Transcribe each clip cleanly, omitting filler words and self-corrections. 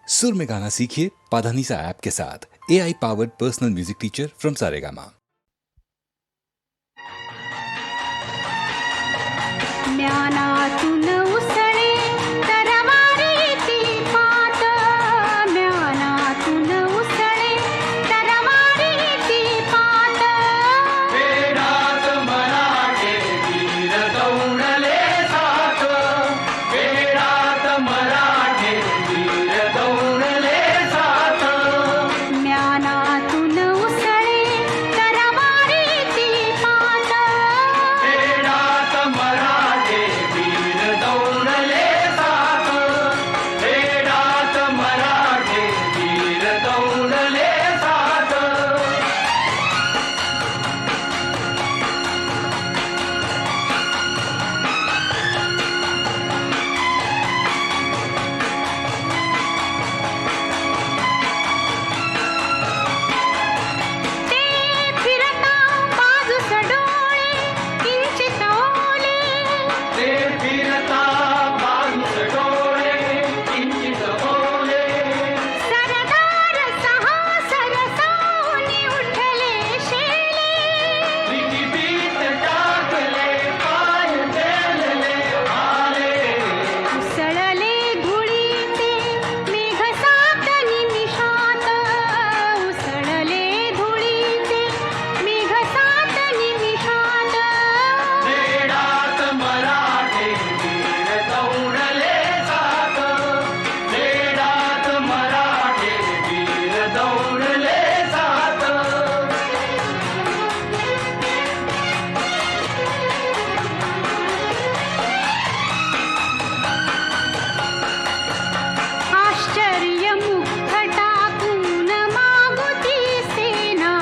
सुर में गाना सीखिए पाधानीसा ऐप के साथ। AI powered personal music teacher from Saregama. ज्ञानातून उसळे तरवारीची पात, ज्ञानातून उसळे तरवारीची पात. वेदात मराठे वीर दौडले सात, वेदात मराठे वीर दौडले सात. ज्ञानातून उसळे तरवारीची पात, वेदात मराठे वीर दौडले सात, वेदात मराठे वीर दौडले सात. ते फिरता बाजूस डोळे किंचित ओले. ते फिरता बाजूस डोळे किंचित ओले. सरदार सहा सरसावनी उठले शेले. विहिरीत टाकले पाय तेलले आले. उसळले धुळीचे मेघ सात निमिषात, उसळले धुळीचे मेघ सात निमिषात. वेडात मराठे वीर दौडले सात, वेडात मराठे वीर दौडले सात. आश्चर्य मुग्ध टाकून मागुती सेना,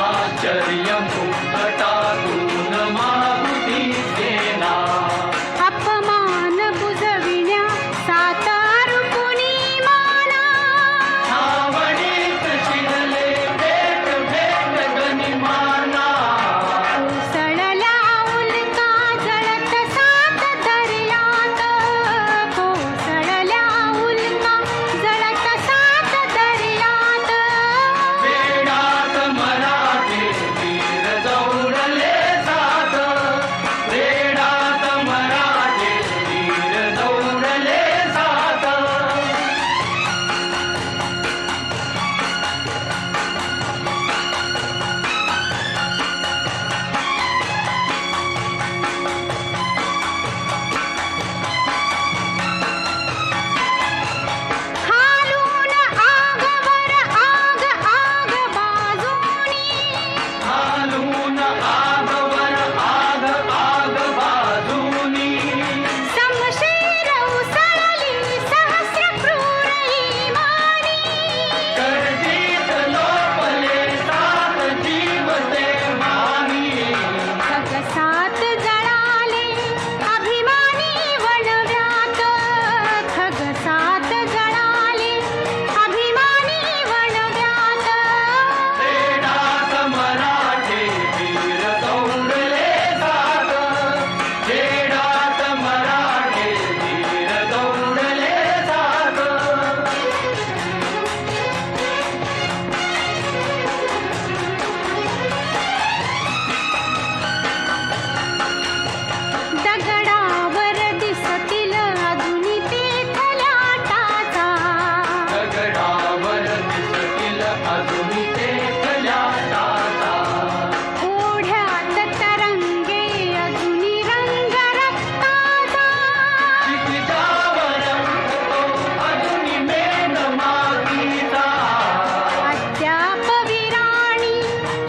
आश्चर्य मुक्त टाकून मारुती सेना. अपमान बुजविण्या सात अरुपुनी माना. छावणीत शिरले भेट भेट गनिमाना. कोसळल्या उल्का जळत सात दर्यात, कोसळल्या उल्का जळत सात दर्यात. वेडात मराठे वीर दौडले सात, वेडात मराठे वीर दौडले सात. खालून आगवर आग आग बाजूनी, खालून आगवर आग आग बाजूनी. समशेर उसळली सहस्र क्रूर इमानी. गर्दीत लोपले सात जीव ते मानी. खगसात जळाले अभिमानी वनव्यात, खगसात जळाले अभिमानी वनव्यात. वेडात मराठे वीर दौडले सात, वेडात मराठे वीर दौडले सात. दगडावर दिसतील अजूनी तेथल्या टाचा, दगडावर दिसतील अजून तेथल्या टाचा. ओढ्यात तरंगे अजूनी रंग रक्ताचा. क्षितिजावर रंगतो अजून मेघ मातीचा. अद्याप विराणी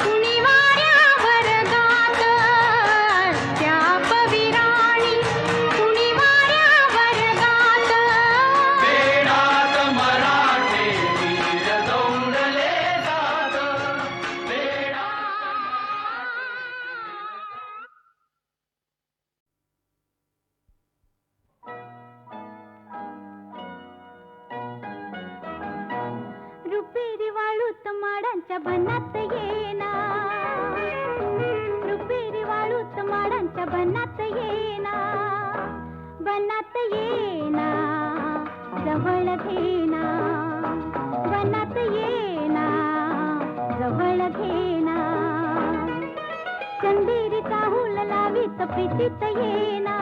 कुणी वाऱ्यावर गात, अद्याप विराणी कुणी वाऱ्यावर गात. वेडात मराठे वीर दौडले सात, वेडात. रुपेरी वाळूत माडांच्या बनात येना, रुपेरी वाळूत माडांच्या बनात येना, बनात येना जवळ घेना. प्रीतीत येना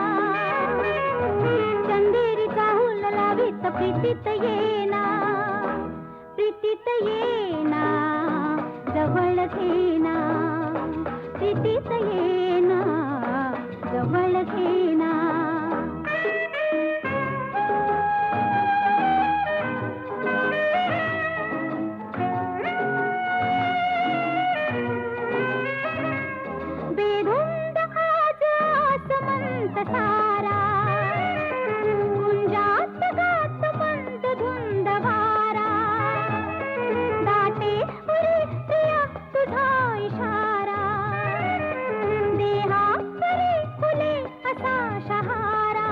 चंदेरीचा हुल लावीत प्रीतीत येना प्रीतीत येना जवळ घेना प्रीतीत येना जवळ घेना बेधुंद आज आसमंत सारा कुंजात गात मंद धुंद वारा दाटे उरी प्रिया तुझा इशारा देहा परी फुले असा शहारा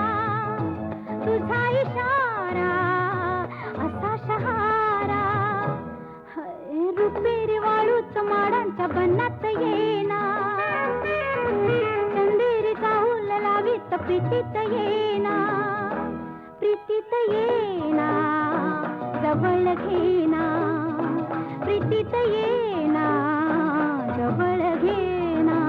तुझा इशारा असा शहारा रुपेरी वाळूत माडांच्या बनात येना चंदेरीचा हुल लावीत प्रीतीत येना प्रीतीत येना जवळ घेना प्रीतीत येना जवळ घेना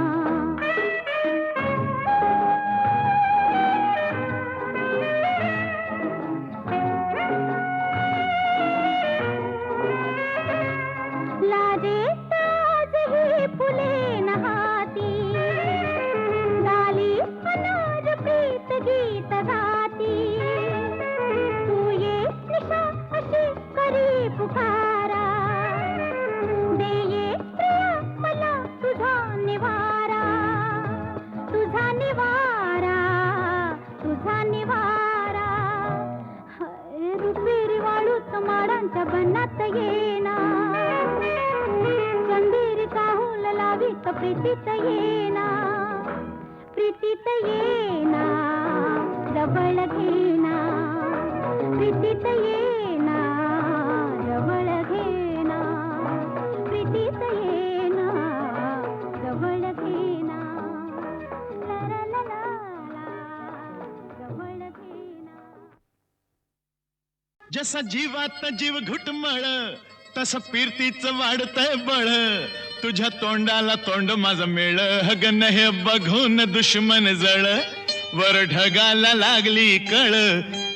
लाजेत आजही फुले नहाती गाली अनाज प्रीत गीत गाती तू ये निशा अशी करी पुकारा दे ये प्रिया मला तुझा निवारा तुझा निवारा तुझा निवारा रुपेरी वाळूत माडांच्या बनात येना चंदेरीचा हुल लावीत प्रीतीत येना प्रीतीत येना जवळ घेना प्रीतीत येना जवळ घेना प्रीतीत येना जवळ घेना ला ला ला ला जवळ घेना जसा जीवात जीव घुटमळ तसं पिरतीचं वाढतंय बळ तुझ्या तोंडाला तोंड माझं मेळ हगन हे बघून दुश्मन जळ वर ढगाला लागली कळ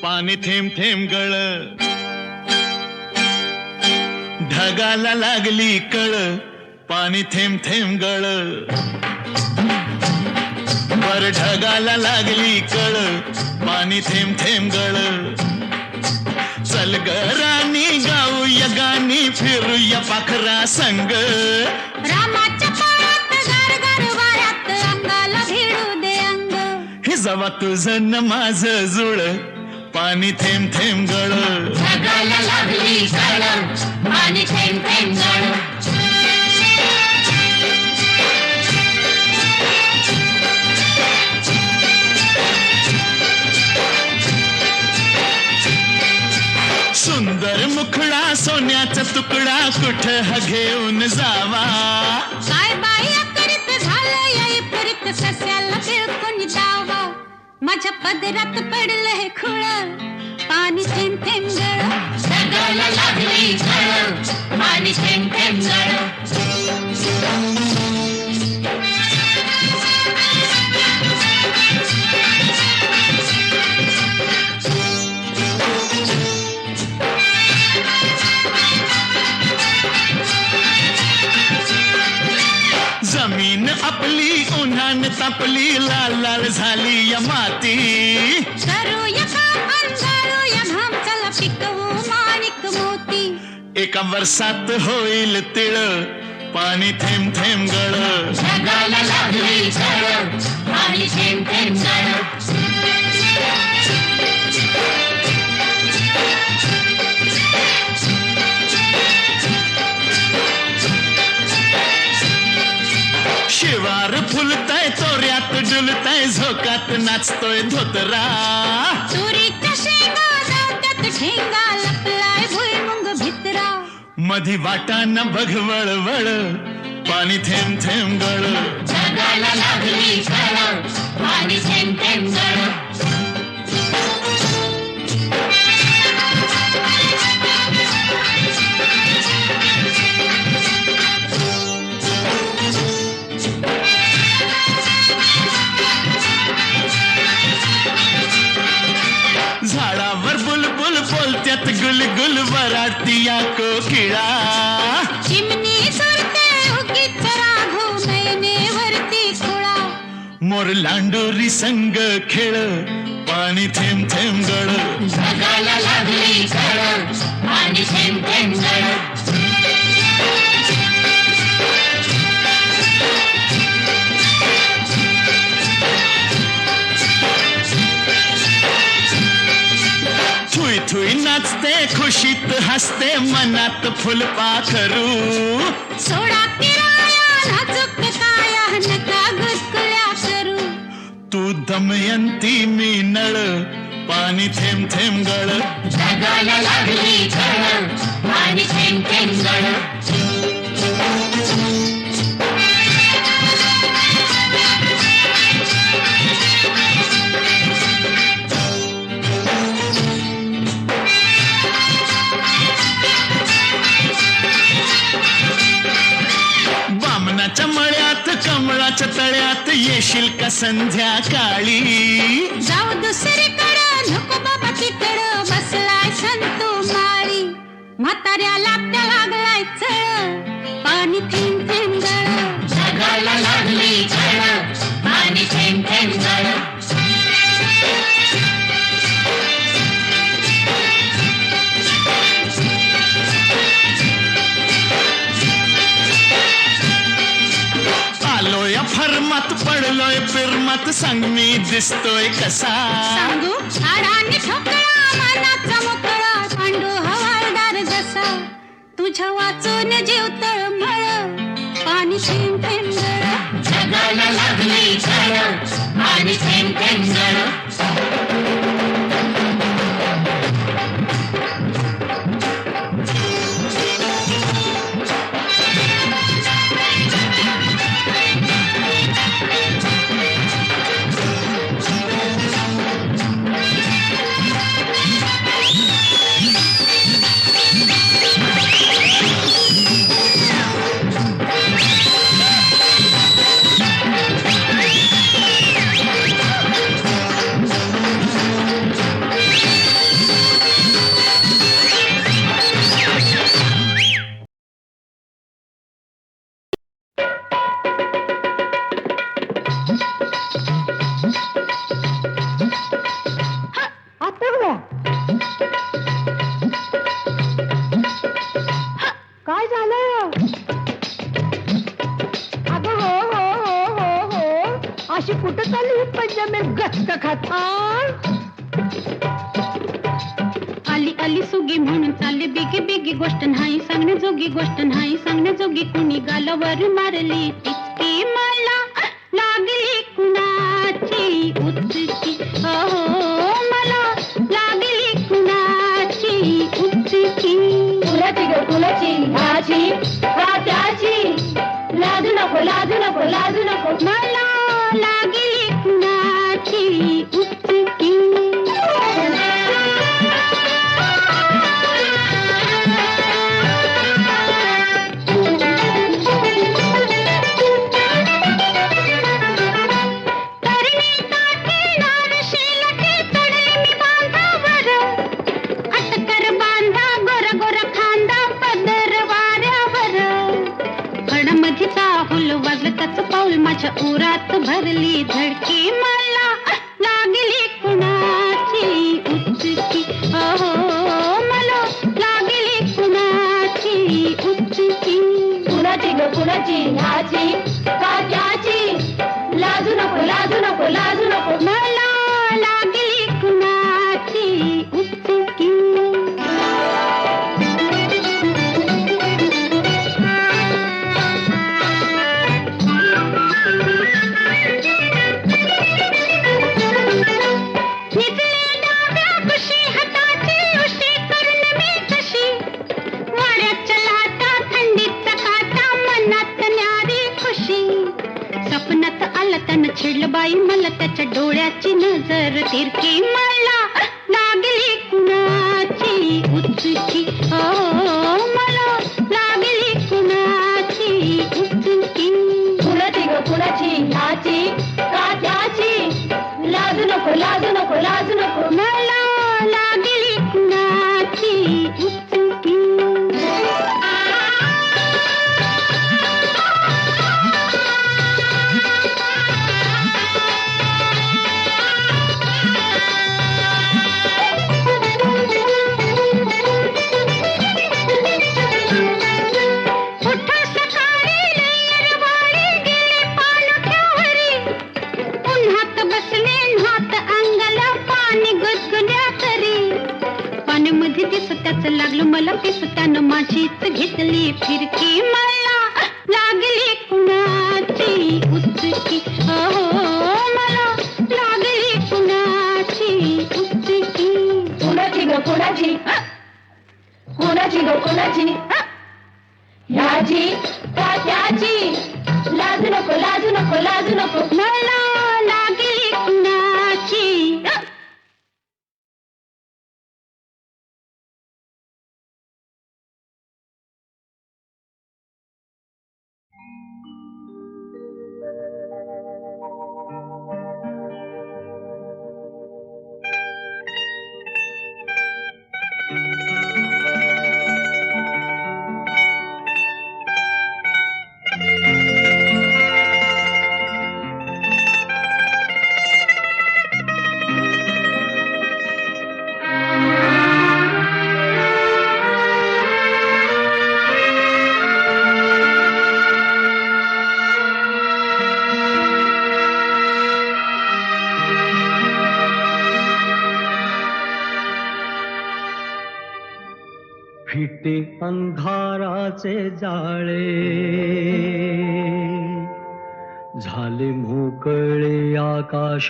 पाणी थेंब थेंब गळ ढगाला लागली कळ पाणी थेंब थेंब गळ वर ढगाला लागली कळ पाणी थेंब थेंब गळ चल ग राणी गाऊया गाणी फिरूया पाखरा संग रामाच्या पायात गार गार वाऱ्यात अंगाला भिडू दे अंग हे जवा तुझं न माझं जुळ पाणी थेंब थेंब गळ ढगाला लागली कळ पाणी थेंब थेंब गळ सुंदर मुखडा सोन्याचा तुकडा कुठ हा घेऊन जावा काय बाई करीत झालं याई परीत सस्याला बिळकून जावा माझ्या पदरात पडलं हे खुळ पाणी थेंब थेंब गळ ढगाला लागली कळ पाणी थेंब थेंब गळ जमीन आपली उन्हान तापली लाल लाल झाली या माती करूया काम अंधारूया घाम चला पिकवू माणिक मोती एका वर्षात होईल तिळ पाणी थेंब थेंब गळ ढगाला लागली कळ पाणी थेंब थेंब गळ शिवार फुलताय तोऱ्यात डुलताय झोकात नाचतोय धोतरा तुरीच्या शेंगा जात्यात ठेंगा लपलाय भुईमुंग भितरा मधी वाटाना बघ वळवळ पाणी थेंब थेंब गळ ढगाला लागली कळ पाणी थेंब थेंब गळ कोकिळा चिमणी सुरते उगीच राघू नयनेवरती खुळा मोर लांडोरी संग खेळ पाणी थेंब थेंब गळ जगाला लागली कळ पाणी थेंब थेंब गळ थुई थुई नाचते खुशीत हसते मनात फुलपाखरू सोडा किराया नाजूक काया नका गुदकुल्या करू तू दमयंती मी नळ पाणी थेंब थेंब गळ जगाला लागली कळ पाणी थेंब थेंब गळ बामणाच्या मळ्यात कमळाच्या तळ्यात येशील का संध्याकाळी जाऊ दुसरीकडं नको बाबा तिकडं बसलाय संतू माळी म्हाताऱ्याला त्या लागलाय चळ पाणी थेंब थेंब गळ जगाला लागली कळ पाणी थेंब थेंब गळ आलोय फरमात पडलोय फिरमात सांग मी दिसतोय कसा सांगू हाडाने ठोकळा मनाचा मोकळा पांडू हवालदार जसा तुझ्या वाचून जीव तळमळ पाणी थेंब थेंब गळ जगाला लागली कळ पाणी थेंब थेंब गळ काय झालं अगं हो अशी कुठं चालली ही पंजाबी गचका खात आली आली सुगी म्हणून चालली बिगी बिगी गोष्ट नाही सांगण्याजोगी गोष्ट नाही सांगण्याजोगी कुणी गालावर मारली तिचकी मला लागली कुणाची उचकी हो मला लागली कुणाची उचकी कुणाची ग कुणाची ह्याची का त्याची लाजू नको लाजू नको लाजू नको मला लागली कुणाची उचकी पाऊल माझ्या उरात भरली धडकी मला लागली कुणाची उचकी हो मला लागली कुणाची उचकी कुणाची ग कुणाची ह्याची का त्याची लाजू नको लाजू नको लाजू नको मला लागली कुणाची उचकी छिडलं बाई मला त्याच्या डोळ्याची नजर तिरकी मला लागली कुणाची उचकी हो मला लागली कुणाची उचकी कुणाची ग कुणाची ह्याची का त्याची लाजू नको लाजू नको लाजू नको मला लागली कुणाची उचकी मला पिसताना माझीच घेतली फिरकी मला लागली कुणाची उसकी अहो मला लागली कुणाची उसकी कुणाची ग कुणाची कुणाची ग कुणाची ह्याची का त्याची लाजू नको लाजू नको लाजू नको मला लागली कुणाची फिटे अंधाराचे जाळे झाले मोकळे आकाश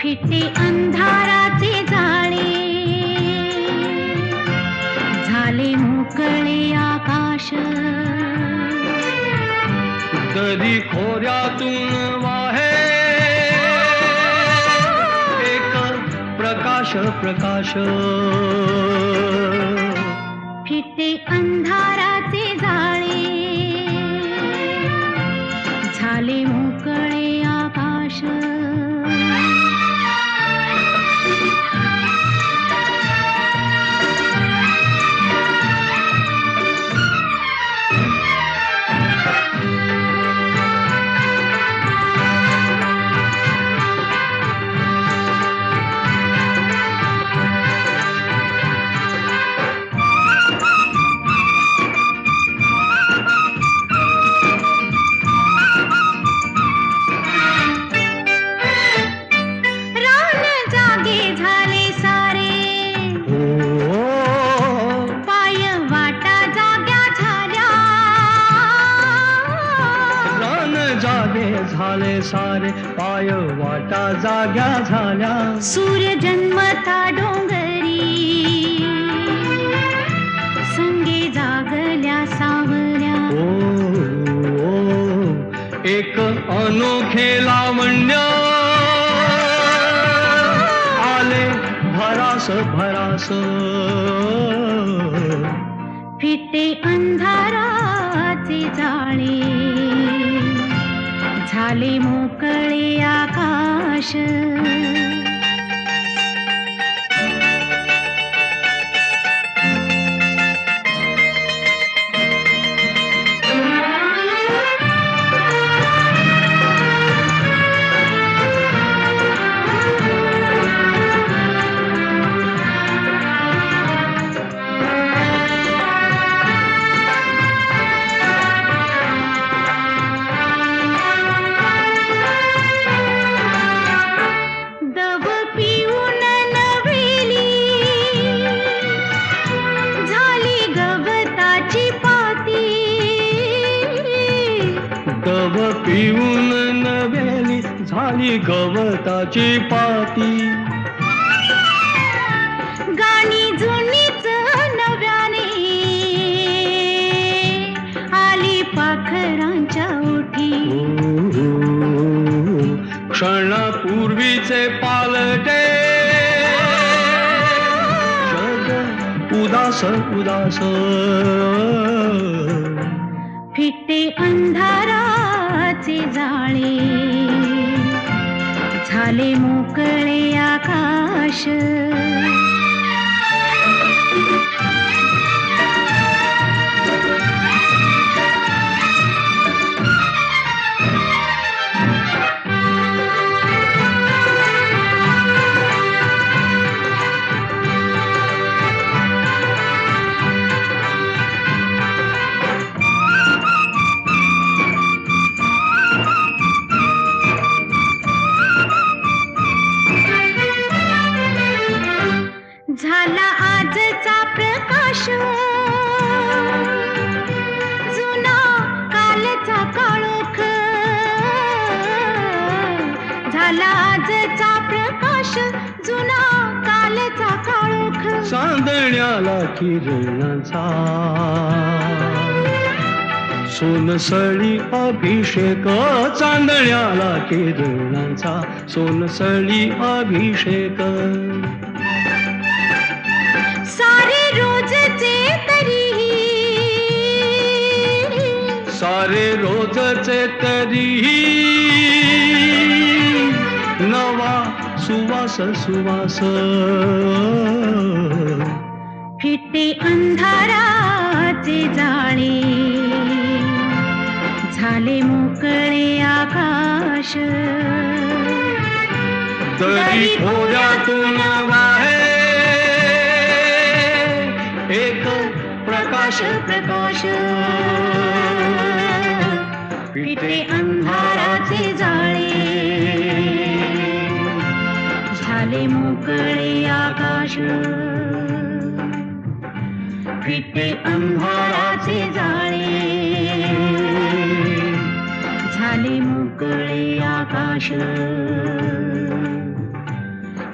फिटे अंधाराचे जाळे झाले मोकळे आकाश दरी खोऱ्यातून वाहे एक प्रकाश प्रकाश फिटे अंधाराचे जाळे झाले मोकळे आकाश झाले सारे पाय वाटा जाग्या झाल्या सूर्य जन्मता डोंगरी संगे जागल्या सावल्या एक अनोखे लावण्य आले भरास भरास फिटे अंधाराचे जाळे झाले मोकळे आकाश पिऊन नव्याली झाली गवताची पाती गाणी जुनीच नव्याने आली पाखरांच्या ओठी क्षणापूर्वीचे पालटे जग उदास उदास फिटे अंधाराचे जाळे झाले मोकळे आकाश झाला आजचा प्रकाश जुना कालचा काळोख झाला आजचा प्रकाश जुना कालचा काळोख चांदण्याला किरणाचा सोनसळी अभिषेक चांदण्याला किरणाचा सोनसळी अभिषेक सारे रोजचे तरीही सारे रोजचे तरीही नवा सुवास सुवास फिटे अंधाराचे जाळे झाले मोकळे आकाश तरी खोऱ्यातून वाहे एक प्रकाश प्रकाश फिटे अंधाराचे जाळे झाले मोकळे आकाश फिटे अंधाराचे जाळे झाले मोकळे आकाश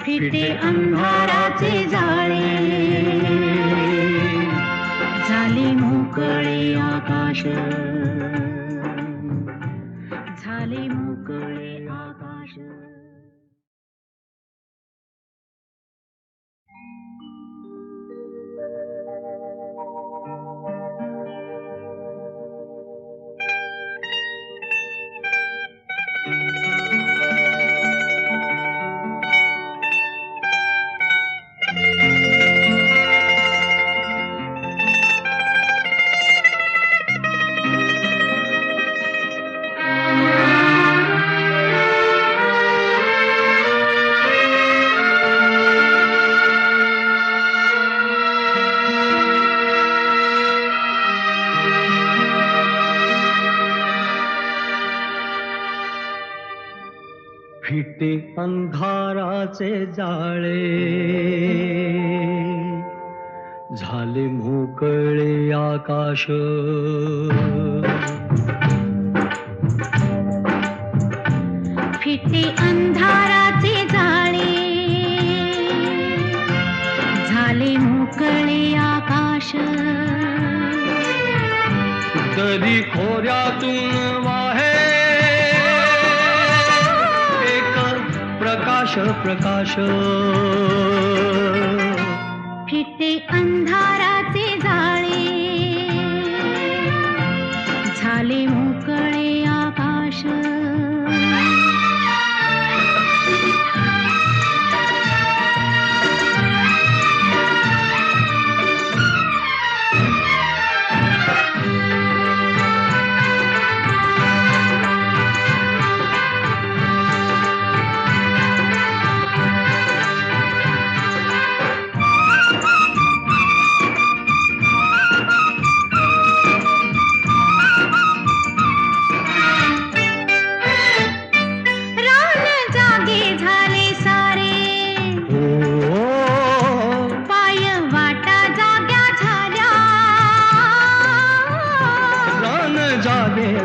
फिटे अंधाराचे जाळे झाले मोकळे आकाश झाले मोकळे आकाश फिटे अंधाराचे जाळे झाले मोकळे आकाश फिटे अंधाराचे जाळे झाले मोकळे आकाश दरी खोऱ्यातून वाहे एक प्रकाश प्रकाश फिटे अंधाराचे जाळे झाले मोकळे आकाश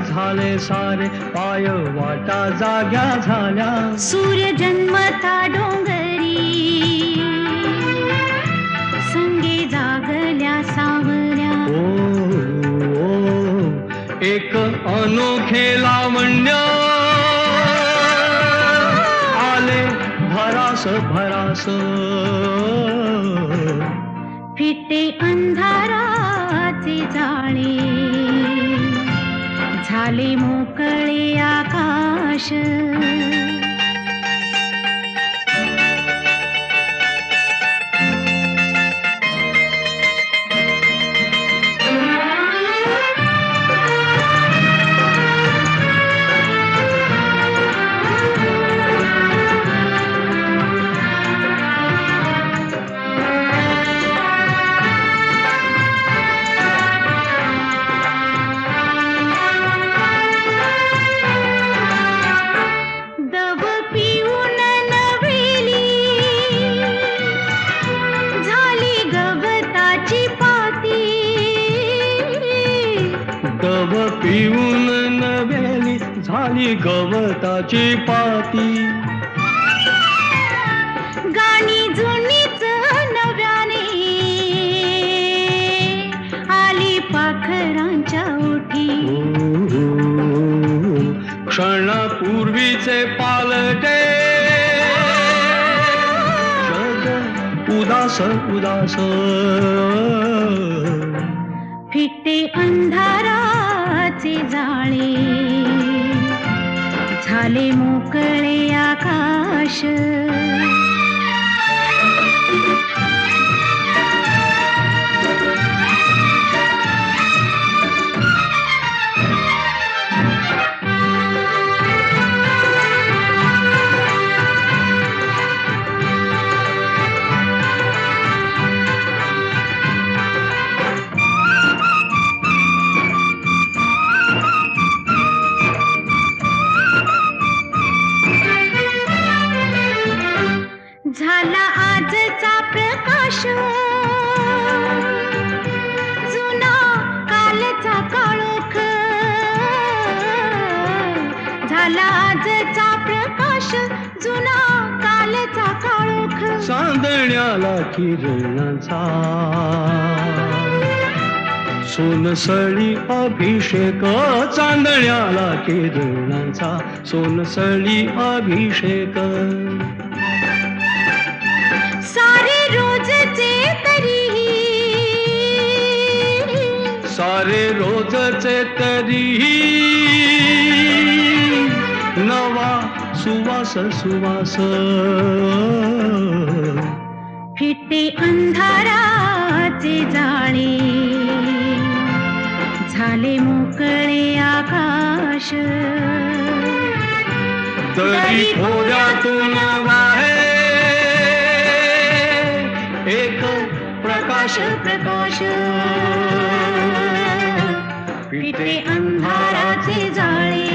झाले सारे पाय वाटा जाग्या झाल्या सूर्य जन्मता डोंगरी संगे जागल्या सावल्या एक अनोखे लावण्य आले भरास भरास फिटे अंधाराचे जाळे झाले मोकळे आकाश नाही गवताची पाती. गाणी जुनीच नव्याने आली पाखरांच्या ओठी. क्षणापूर्वीचे पालटे जग उदास उदास. फिटे अंधाराचे जाळे झाले मोकळे आकाश. झाला आजचा प्रकाश जुना कालचा काळोख. झाला आजचा प्रकाश जुना कालचा काळोख. चांदण्याला किरणाचा सोनसळी अभिषेक. चांदण्याला किरणाचा सोनसळी अभिषेक. सारे रोजचे तरी सारे रोजचे तरी नवा सुवास सुवास. फिटे अंधाराचे जाळे झाले मोकळे आकाश. दरी थोड्यातून वाहे एक प्रकाश प्रकाश. फिटे अंधाराचे जाळे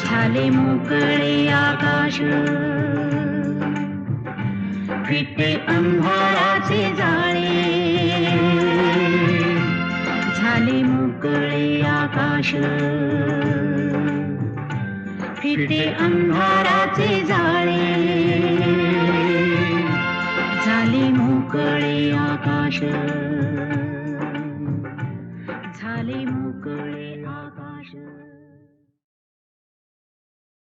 झाले मोकळे आकाश. फिटे अंधाराचे जाळे झाले मोकळे आकाश. फिटे अंधाराचे जाळे झाले मोकळे आकाश.